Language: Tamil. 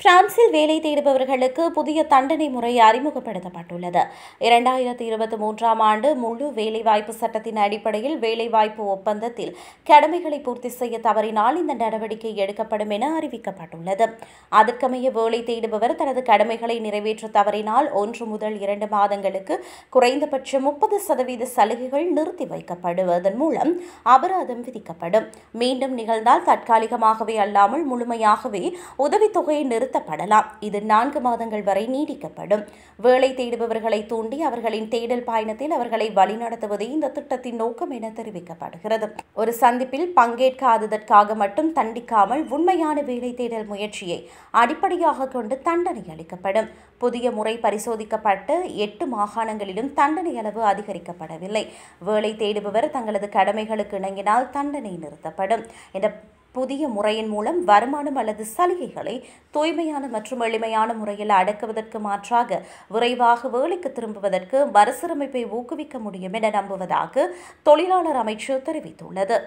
பிரான்சில் வேலை தேடுபவர்களுக்கு புதிய தண்டனை முறை அறிமுகப்படுத்தப்பட்டுள்ளது. 2023ஆம் ஆண்டு முழு வேலைவாய்ப்பு சட்டத்தின் அடிப்படையில் வேலைவாய்ப்பு ஒப்பந்தத்தில் கடமைகளை பூர்த்தி செய்ய தவறினால் இந்த நடவடிக்கை எடுக்கப்படும் என அறிவிக்கப்பட்டுள்ளது. அதற்கமைய வேலை தேடுபவர் தனது கடமைகளை நிறைவேற்ற தவறினால் 1 முதல் 2 மாதங்களுக்கு குறைந்தபட்சம் 30% சலுகைகள் நிறுத்தி வைக்கப்படுவதன் மூலம் அபராதம் விதிக்கப்படும். மீண்டும் நிகழ்ந்தால் தற்காலிகமாகவே அல்லாமல் முழுமையாகவே உதவித்தொகை நிறுத்தப்படலாம். இது 4 மாதங்கள் வரை நீடிக்கப்படும். வேலை தேடுபவர்களை தூண்டி அவர்களின் தேடல் பயணத்தில் அவர்களை வழிநடத்துவதே இந்த திட்டத்தின் நோக்கம் என தெரிவிக்கப்படுகிறது. ஒரு சந்திப்பில் பங்கேற்காததற்காக மட்டும் தண்டிக்காமல் உண்மையான வேலை தேடல் முயற்சியை அடிப்படையாக கொண்டு தண்டனை அளிக்கப்படும். புதிய முறை பரிசோதிக்கப்பட்ட 8 மாகாணங்களிலும் தண்டனை அளவு அதிகரிக்கப்படவில்லை. வேலை தேடுபவர் தங்களது கடமைகளுக்கு இணங்கினால் தண்டனை நிறுத்தப்படும். இந்த புதிய முறையின் மூலம் வருமானம் அல்லது சலுகைகளை தூய்மையான மற்றும் எளிமையான முறையில் அடக்குவதற்கு மாற்றாக விரைவாக வேலைக்கு திரும்புவதற்கு மறுசீரமைப்பை ஊக்குவிக்க முடியும் என நம்புவதாக தொழிலாளர் அமைச்சு தெரிவித்துள்ளது.